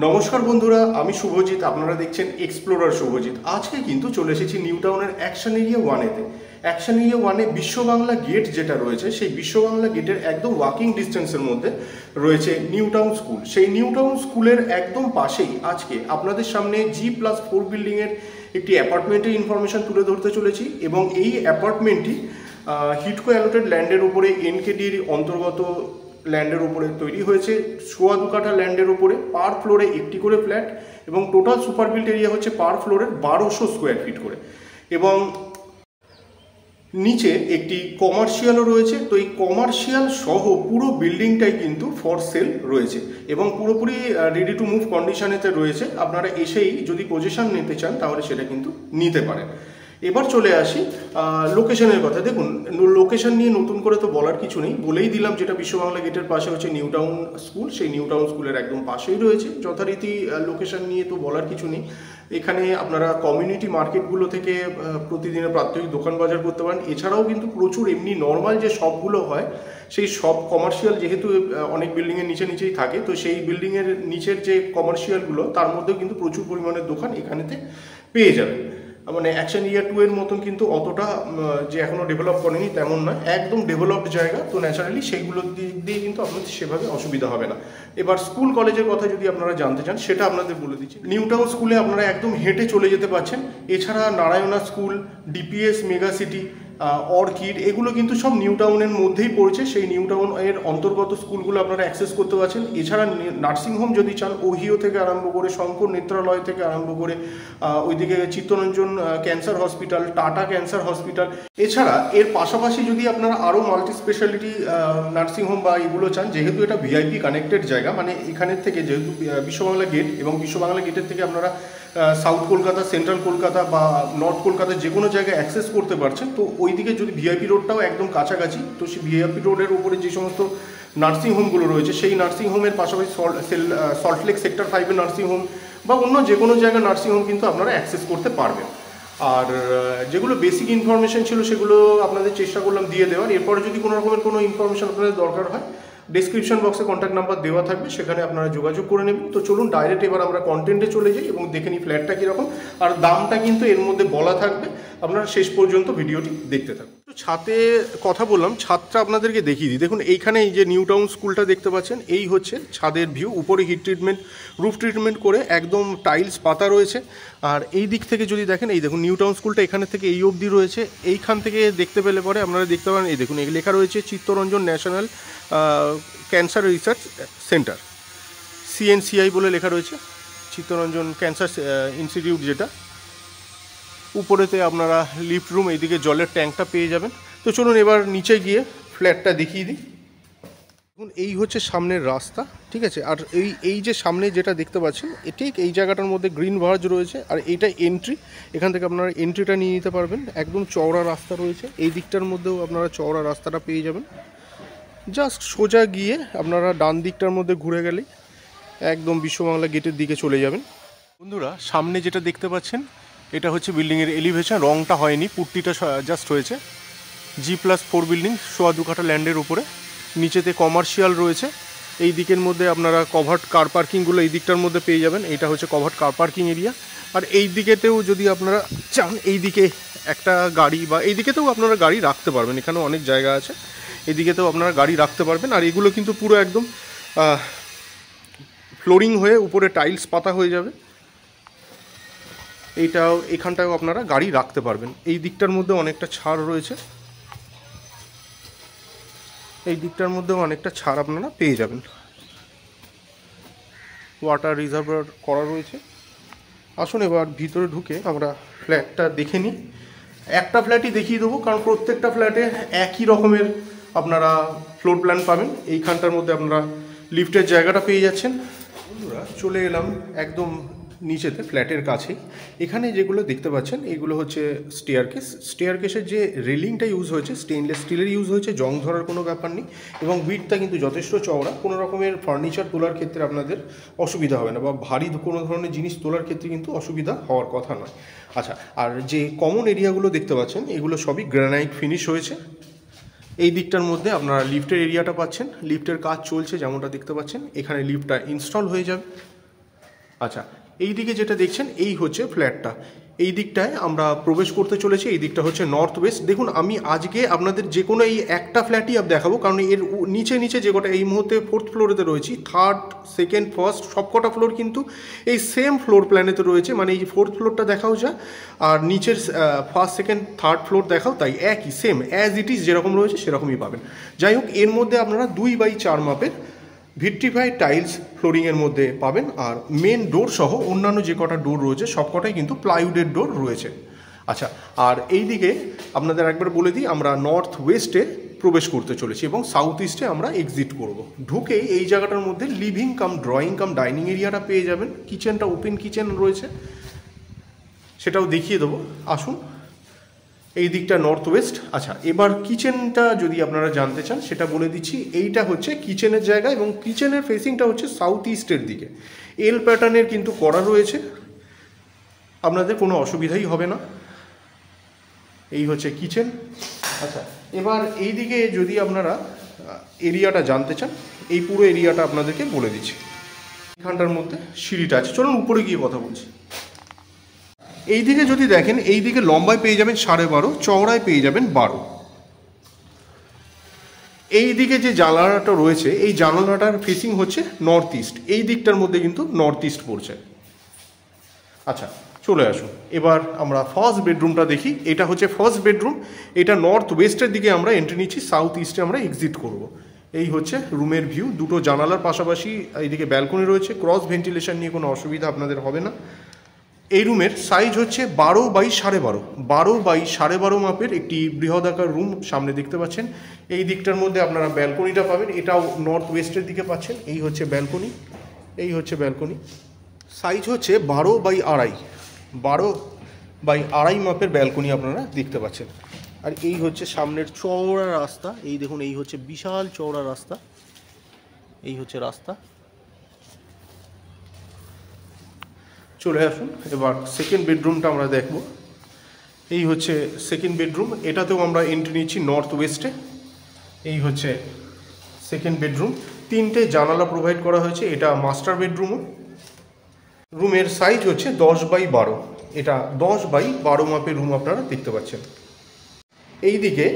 নমস্কার বন্ধুরা, আমি শুভজিৎ। আপনারা দেখছেন এক্সপ্লোরার শুভজিৎ। আজকে কিন্তু চলে এসেছি নিউ টাউনের অ্যাকশন এরিয়া ওয়ানেতে। অ্যাকশন এরিয়া ওয়ানে বিশ্ব বাংলা গেট যেটা রয়েছে, সেই বিশ্ব বাংলা গেটের একদম ওয়াকিং ডিস্টেন্সের মধ্যে রয়েছে নিউ টাউন স্কুল। সেই নিউ টাউন স্কুলের একদম পাশেই আজকে আপনাদের সামনে G+4 বিল্ডিংয়ের একটি অ্যাপার্টমেন্টের ইনফরমেশন তুলে ধরতে চলেছি। এবং এই অ্যাপার্টমেন্টটি হিডকো অ্যালোটেড ল্যান্ডের উপরে এনকেডির অন্তর্গত ল্যান্ডের উপরে তৈরি হয়েছে। 2.25 কাঠা ল্যান্ডের উপরে পার ফ্লোরে একটি করে ফ্ল্যাট এবং টোটাল সুপার বিল্ট এরিয়া হচ্ছে পার ফ্লোরের 1200 স্কোয়ার ফিট করে। এবং নিচে একটি কমার্শিয়ালও রয়েছে। তো এই কমার্শিয়াল সহ পুরো বিল্ডিংটাই কিন্তু ফর সেল রয়েছে এবং পুরোপুরি রেডি টু মুভ কন্ডিশনেতে রয়েছে। আপনারা এসেই যদি পজিশন নিতে চান তাহলে সেটা কিন্তু নিতে পারেন। এবার চলে আসি লোকেশনের কথা। দেখুন, লোকেশন নিয়ে নতুন করে তো বলার কিছু নেই, বলেই দিলাম যেটা বিশ্ব বাংলা গেটের পাশে হচ্ছে নিউ টাউন স্কুল। সেই নিউ টাউন স্কুলের একদম পাশেই রয়েছে। যথারীতি লোকেশন নিয়ে তো বলার কিছু নেই। এখানে আপনারা কমিউনিটি মার্কেটগুলো থেকে প্রতিদিনের প্রাত্যহিক দোকান বাজার করতে পারেন। এছাড়াও কিন্তু প্রচুর এমনি নর্মাল যে শপগুলো হয়, সেই শপ কমার্শিয়াল যেহেতু অনেক বিল্ডিংয়ের নিচেই থাকে, তো সেই বিল্ডিংয়ের নিচের যে কমার্শিয়ালগুলো তার মধ্যেও কিন্তু প্রচুর পরিমাণের দোকান এখানেতে পেয়ে যাবেন। মানে অ্যাকশন এরিয়া 2 এর মতন কিন্তু অতটা যে এখনও ডেভেলপ করেনি তেমন নয়, একদম ডেভেলপড জায়গা। তো ন্যাচারালি সেইগুলোর দিক দিয়ে কিন্তু আপনাদের সেভাবে অসুবিধা হবে না। এবার স্কুল কলেজের কথা যদি আপনারা জানতে চান সেটা আপনাদের বলে দিচ্ছি। নিউ টাউন স্কুলে আপনারা একদম হেঁটে চলে যেতে পারছেন। এছাড়া Narayana school, DPS mega city, orchid, এগুলো কিন্তু সব নিউ টাউনের মধ্যেই পড়ছে। সেই নিউ টাউনের অন্তর্গত স্কুলগুলো আপনারা অ্যাক্সেস করতে পারছেন। এছাড়া নার্সিংহোম যদি চান, ওহিও থেকে আরম্ভ করে শঙ্কর নেত্রালয় থেকে আরম্ভ করে ওইদিকে Chittaranjan cancer hospital, tata cancer hospital. এছাড়া এর পাশাপাশি যদি আপনারা আরও মাল্টি স্পেশালিটি নার্সিংহোম বা এগুলো চান, যেহেতু এটা ভিআইপি কানেক্টেড জায়গা, মানে এখানের থেকে যেহেতু বিশ্ববাংলা গেট এবং বিশ্ববাংলা গেটের থেকে আপনারা সাউথ কলকাতা, সেন্ট্রাল কলকাতা বা নর্থ কলকাতা যে কোনো জায়গায় অ্যাক্সেস করতে পারছেন। তো ওইদিকে যদি ভিআইপি রোডটাও একদম কাছাকাছি, তো সেই ভিআইপি রোডের উপরে যে সমস্ত নার্সিংহোমগুলো রয়েছে, সেই নার্সিংহোমের পাশাপাশি সল্টলেক সেক্টর 5-এর নার্সিংহোম বা অন্য যে কোনো জায়গায় নার্সিংহোম কিন্তু আপনারা অ্যাক্সেস করতে পারবেন। আর যেগুলো বেসিক ইনফরমেশন ছিল সেগুলো আপনাদের চেষ্টা করলাম দিয়ে দেওয়ার। এরপরে যদি কোনো রকমের কোনো ইনফরমেশন আপনাদের দরকার হয়, ডেসক্রিপশন বক্সে কন্ট্যাক্ট নাম্বার দেওয়া থাকবে, সেখানে আপনারা যোগাযোগ করে নেবেন। তো চলুন ডাইরেক্ট এবার আমরা কন্টেন্টে চলে যাই এবং দেখে নিই ফ্ল্যাটটা কীরকম। আর দামটা কিন্তু এর মধ্যে বলা থাকবে, আপনারা শেষ পর্যন্ত ভিডিওটি দেখতে থাকুন। তো ছাদে কথা বললাম, ছাদটা আপনাদেরকে দেখিয়ে দিই। দেখুন, এইখানে এই যে নিউ টাউন স্কুলটা দেখতে পাচ্ছেন, এই হচ্ছে ছাদের ভিউ। উপরে হিট ট্রিটমেন্ট, রুফ ট্রিটমেন্ট করে একদম টাইলস পাতা রয়েছে। আর এই দিক থেকে যদি দেখেন, এই দেখুন নিউ টাউন স্কুলটা এখানে থেকে এই অবধি রয়েছে। এইখান থেকে দেখতে পেলে পরে আপনারা দেখতে পারেন, এই দেখুন লেখা রয়েছে Chittaranjan national cancer research centre, CNCI বলে লেখা রয়েছে, চিত্তরঞ্জন ক্যান্সার ইনস্টিটিউট যেটা। উপরেতে আপনারা লিফট রুম, এইদিকে জলের ট্যাঙ্কটা পেয়ে যাবেন। তো চলুন এবার নিচে গিয়ে ফ্ল্যাটটা দেখিয়ে দিই। দেখুন, এই হচ্ছে সামনের রাস্তা, ঠিক আছে। আর এই যে সামনে যেটা দেখতে পাচ্ছেন, ঠিক এই জায়গাটার মধ্যে গ্রিন ভার্জ রয়েছে। আর এইটা এন্ট্রি, এখান থেকে আপনারা এন্ট্রিটা নিয়ে নিতে পারবেন। একদম চওড়া রাস্তা রয়েছে, এই দিকটার মধ্যেও আপনারা চওড়া রাস্তাটা পেয়ে যাবেন। জাস্ট সোজা গিয়ে আপনারা ডান দিকটার মধ্যে ঘুরে গেলেই একদম বিশ্ববাংলা গেটের দিকে চলে যাবেন। বন্ধুরা, সামনে যেটা দেখতে পাচ্ছেন এটা হচ্ছে বিল্ডিংয়ের এলিভেশন। রংটা হয়নি, পুট্টিটা জাস্ট হয়েছে। G+4 বিল্ডিং, 2.25 কাঠা ল্যান্ডের উপরে। নিচেতে কমার্শিয়াল রয়েছে। এই দিকের মধ্যে আপনারা কভার্ড কার পার্কিংগুলো এই দিকটার মধ্যে পেয়ে যাবেন। এইটা হচ্ছে কভার্ড কার পার্কিং এরিয়া। আর এই দিকেতেও যদি আপনারা চান, এই দিকে একটা গাড়ি বা এই দিকেতেও আপনারা গাড়ি রাখতে পারবেন। এখানেও অনেক জায়গা আছে, এদিকেতেও আপনারা গাড়ি রাখতে পারবেন। আর এগুলো কিন্তু পুরো একদম ফ্লোরিং হয়ে উপরে টাইলস পাতা হয়ে যাবে। এইটাও, এখানটাও আপনারা গাড়ি রাখতে পারবেন। এই দিকটার মধ্যে অনেকটা ছাড় রয়েছে, এই দিকটার মধ্যেও অনেকটা ছাড় আপনারা পেয়ে যাবেন। ওয়াটার রিজার্ভার করা রয়েছে। আসুন এবার ভিতরে ঢুকে আমরা ফ্ল্যাটটা দেখে নিই। একটা ফ্ল্যাটই দেখিয়ে দেবো, কারণ প্রত্যেকটা ফ্ল্যাটে একই রকমের আপনারা ফ্লোর প্ল্যান পাবেন। এইখানটার মধ্যে আপনারা লিফটের জায়গাটা পেয়ে যাচ্ছেন। বন্ধুরা, চলে এলাম একদম নিচেতে, ফ্ল্যাটের কাছেই। এখানে যেগুলো দেখতে পাচ্ছেন এগুলো হচ্ছে স্টেয়ারকেসের যে রেলিংটা ইউজ হয়েছে স্টেনলেস স্টিলের ইউজ হয়েছে, জং ধরার কোনো ব্যাপার নেই। এবং উইডথটা কিন্তু যথেষ্ট চওড়া, কোনো রকমের ফার্নিচার তোলার ক্ষেত্রে আপনাদের অসুবিধা হবে না, বা ভারী কোনো ধরনের জিনিস তোলার ক্ষেত্রে কিন্তু অসুবিধা হওয়ার কথা নয়। আচ্ছা, আর যে কমন এরিয়াগুলো দেখতে পাচ্ছেন এগুলো সবই গ্রানাইট ফিনিশ হয়েছে। এই দিকটার মধ্যে আপনারা লিফটের এরিয়াটা পাচ্ছেন, লিফটের কাজ চলছে যেমনটা দেখতে পাচ্ছেন। এখানে লিফটটা ইনস্টল হয়ে যাবে। আচ্ছা, এই দিকে যেটা দেখছেন এই হচ্ছে ফ্ল্যাটটা। এই দিকটায় আমরা প্রবেশ করতে চলেছি। এই দিকটা হচ্ছে নর্থ ওয়েস্ট। দেখুন, আমি আজকে আপনাদের যে কোনো এই একটা ফ্ল্যাটই দেখাবো, কারণ এর নিচে নিচে যে কটা এই মুহূর্তে 4th ফ্লোরেতে রয়েছি, 3rd, 2nd, 1st সব কটা ফ্লোর কিন্তু এই সেম ফ্লোর প্ল্যানেতে রয়েছে। মানে এই যে 4th ফ্লোরটা দেখাও যা, আর নিচের 1st, 2nd, 3rd ফ্লোর দেখাও তাই, একই সেম অ্যাজ ইট ইজ যেরকম রয়েছে সেরকমই পাবেন। যাই হোক, এর মধ্যে আপনারা 2x4 মাপের ভিট্রিফাইড টাইলস ফ্লোরিংয়ের মধ্যে পাবেন। আর মেন ডোর সহ অন্যান্য যে কটা ডোর রয়েছে সব কটাই কিন্তু প্লাইউডের ডোর রয়েছে। আচ্ছা, আর এই দিকে আপনাদের একবার বলে দিই, আমরা নর্থ ওয়েস্টে প্রবেশ করতে চলেছি এবং সাউথ ইস্টে আমরা এক্সিট করব। ঢুকেই এই জায়গাটার মধ্যে living cum drawing cum dining এরিয়াটা পেয়ে যাবেন। কিচেনটা ওপেন কিচেন রয়েছে, সেটাও দেখিয়ে দেবো, আসুন। এই দিকটা নর্থ ওয়েস্ট। আচ্ছা, এবার কিচেনটা যদি আপনারা জানতে চান সেটা বলে দিচ্ছি। এইটা হচ্ছে কিচেনের জায়গা এবং কিচেনের ফেসিংটা হচ্ছে সাউথ ইস্টের দিকে। এল প্যাটার্নের কিন্তু করা রয়েছে, আপনাদের কোনো অসুবিধাই হবে না। এই হচ্ছে কিচেন। আচ্ছা, এবার এই দিকে যদি আপনারা এরিয়াটা জানতে চান, এই পুরো এরিয়াটা আপনাদেরকে বলে দিচ্ছি। এখানটার মধ্যে সিঁড়িটা আছে, চলুন উপরে গিয়ে কথা বলছি। এই দিকে যদি দেখেন, এই দিকে লম্বায় পেয়ে যাবেন 12.5, চওড়ায় পেয়ে যাবেন 12। এই দিকে যে জানালাটা রয়েছে, এই জানালাটার ফেসিং হচ্ছে নর্থ ইস্ট। এই দিকটার মধ্যে কিন্তু নর্থ ইস্ট পড়ছে। আচ্ছা, চলে আসুন এবার আমরা ফার্স্ট বেডরুমটা দেখি। এটা হচ্ছে ফার্স্ট বেডরুম। এটা নর্থ ওয়েস্টের দিকে আমরা এন্ট্রি নিচ্ছি, সাউথ ইস্টে আমরা এক্সিট করব। এই হচ্ছে রুমের ভিউ। দুটো জানালার পাশাপাশি এইদিকে ব্যালকনি রয়েছে। ক্রস ভেন্টিলেশন নিয়ে কোনো অসুবিধা আপনাদের হবে না। এই রুমের সাইজ হচ্ছে 12x12.5, 12x12.5 মাপের একটি বৃহদাকার রুম সামনে দেখতে পাচ্ছেন। এই দিকটার মধ্যে আপনারা ব্যালকনিটা পাবেন, এটাও নর্থ ওয়েস্টের দিকে পাচ্ছেন। এই হচ্ছে ব্যালকনি, এই হচ্ছে ব্যালকনি। সাইজ হচ্ছে 12x2.5, 12x2.5 মাপের ব্যালকনি আপনারা দেখতে পাচ্ছেন। আর এই হচ্ছে সামনের চওড়া রাস্তা। এই দেখুন, এই হচ্ছে বিশাল চওড়া রাস্তা, এই হচ্ছে রাস্তা। চলে আসুন এবার সেকেন্ড বেডরুমটা আমরা দেখব। এই হচ্ছে সেকেন্ড বেডরুম। এটাতেও আমরা এন্ট্রি নিচ্ছি নর্থ ওয়েস্টে। এই হচ্ছে সেকেন্ড বেডরুম। 3টে জানালা প্রোভাইড করা হয়েছে। এটা মাস্টার বেডরুমও। রুমের সাইজ হচ্ছে 10x12। এটা 10x12 মাপের রুম আপনারা দেখতে পাচ্ছেন। এই দিকে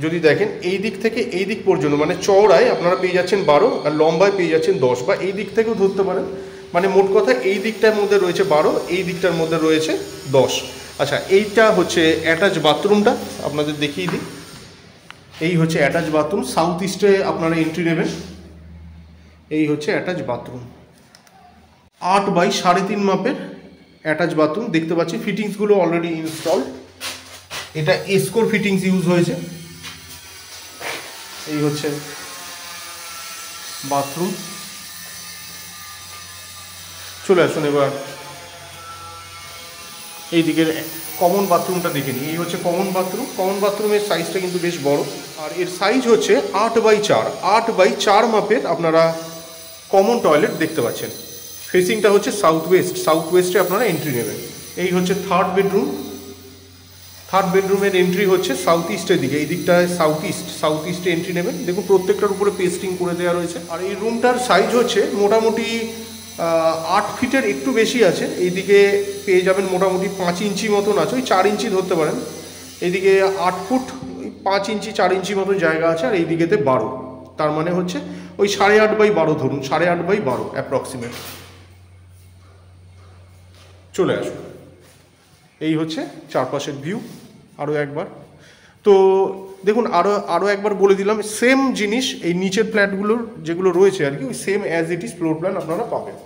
যদি দেখেন, এই দিক থেকে এই দিক পর্যন্ত মানে চওড়ায় আপনারা পেয়ে যাচ্ছেন 12 আর লম্বায় পেয়ে যাচ্ছেন 10, বা এই দিক থেকেও ধরতে পারেন। মানে মোট কথা এই দিকটার মধ্যে রয়েছে 12, এই দিকটার মধ্যে রয়েছে 10। আচ্ছা, এইটা হচ্ছে অ্যাটাচ বাথরুমটা আপনাদের দেখিয়ে দিই। এই হচ্ছে অ্যাটাচ বাথরুম। সাউথ ইস্টে আপনারা এন্ট্রি নেবেন। এই হচ্ছে অ্যাটাচ বাথরুম। 8x3.5 মাপের অ্যাটাচ বাথরুম দেখতে পাচ্ছি। ফিটিংসগুলো অলরেডি ইনস্টল। এটা এসকোর ফিটিংস ইউজ হয়েছে। এই হচ্ছে বাথরুম। চলে আসুন এবার এই দিকের কমন বাথরুমটা দেখে নিই। এই হচ্ছে কমন বাথরুম। কমন বাথরুমের সাইজটা কিন্তু বেশ বড়, আর এর সাইজ হচ্ছে 8x4, 8x4 মাপের আপনারা কমন টয়লেট দেখতে পাচ্ছেন। ফেসিংটা হচ্ছে সাউথ ওয়েস্ট। সাউথ ওয়েস্টে আপনারা এন্ট্রি নেবেন। এই হচ্ছে থার্ড বেডরুম। থার্ড বেডরুমের এন্ট্রি হচ্ছে সাউথ ইস্টের দিকে। এই দিকটায় সাউথ ইস্টে এন্ট্রি নেবেন। দেখুন, প্রত্যেকটার উপরে পেস্টিং করে দেওয়া রয়েছে। আর এই রুমটার সাইজ হচ্ছে মোটামুটি 8 ফিটের একটু বেশি আছে। এইদিকে পেয়ে যাবেন মোটামুটি 5 ইঞ্চি মতন আছে, ওই 4 ইঞ্চি ধরতে পারেন। এইদিকে 8 ফুট 5 ইঞ্চি 4 ইঞ্চি মতন জায়গা আছে। আর এই দিকেতে 12, তার মানে হচ্ছে ওই 8.5x12 ধরুন, 8.5x12 অ্যাপ্রক্সিমেট। চলে আসুন, এই হচ্ছে চারপাশের ভিউ। আরও একবার তো দেখুন, আরও একবার বলে দিলাম, সেম জিনিস এই নিচের ফ্ল্যাটগুলোর যেগুলো রয়েছে আর কি, ওই same as it is floor plan আপনারা পাবেন।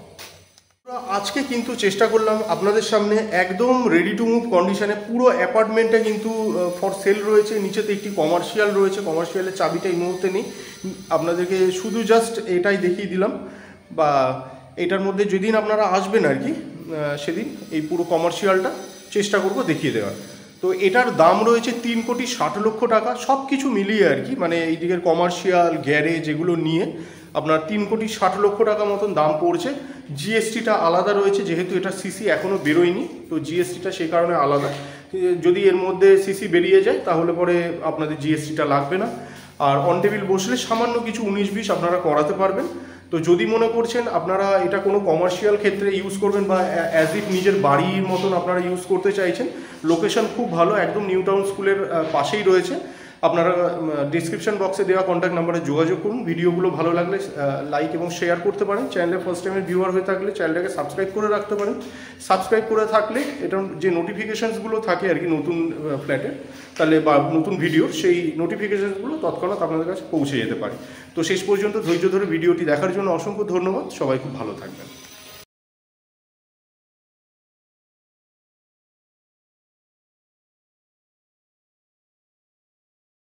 আজকে কিন্তু চেষ্টা করলাম আপনাদের সামনে একদম রেডি টু মুভ কন্ডিশনে পুরো অ্যাপার্টমেন্টটা কিন্তু ফর সেল রয়েছে। নিচেতে একটি কমার্শিয়াল রয়েছে, কমার্শিয়ালের চাবিটা এই মুহূর্তে নেই, আপনাদেরকে শুধু জাস্ট এটাই দেখিয়ে দিলাম। বা এটার মধ্যে যেদিন আপনারা আসবেন আর কি, সেদিন এই পুরো কমার্শিয়ালটা চেষ্টা করব দেখিয়ে দেওয়ার। তো এটার দাম রয়েছে 3,60,00,000 টাকা, সব কিছু মিলিয়ে আর কি। মানে এই দিকের কমার্শিয়াল গ্যারেজ এগুলো নিয়ে আপনার 3,60,00,000 টাকা মতন দাম পড়ছে। জিএসটিটা আলাদা রয়েছে, যেহেতু এটা সিসি এখনও বেরোয়নি, তো জিএসটিটা সেই কারণে আলাদা। যদি এর মধ্যে সিসি বেরিয়ে যায় তাহলে পরে আপনাদের জিএসটিটা লাগবে না। আর অন টেবিল বসলে সামান্য কিছু 19-20 আপনারা করাতে পারবেন। তো যদি মনে করছেন আপনারা এটা কোনো কমার্শিয়াল ক্ষেত্রে ইউজ করবেন বা অ্যাজ ইফ নিজের বাড়ির মতন আপনারা ইউজ করতে চাইছেন, লোকেশন খুব ভালো, একদম নিউ টাউন স্কুলের পাশেই রয়েছে। আপনারা ডিসক্রিপশন বক্সে দেওয়া কন্ট্যাক্ট নাম্বারে যোগাযোগ করুন। ভিডিওগুলো ভালো লাগলে লাইক এবং শেয়ার করতে পারেন। চ্যানেলে ফার্স্ট টাইমের ভিউয়ার হয়ে থাকলে চ্যানেলটাকে সাবস্ক্রাইব করে রাখতে পারেন। সাবস্ক্রাইব করে থাকলে এটা যে নোটিফিকেশানসগুলো থাকে আর কি নতুন ফ্ল্যাটের, তাহলে বা নতুন ভিডিওর, সেই নোটিফিকেশানসগুলো তৎক্ষণাৎ আপনাদের কাছে পৌঁছে যেতে পারে। তো শেষ পর্যন্ত ধৈর্য ধরে ভিডিওটি দেখার জন্য অসংখ্য ধন্যবাদ। সবাই খুব ভালো থাকবেন।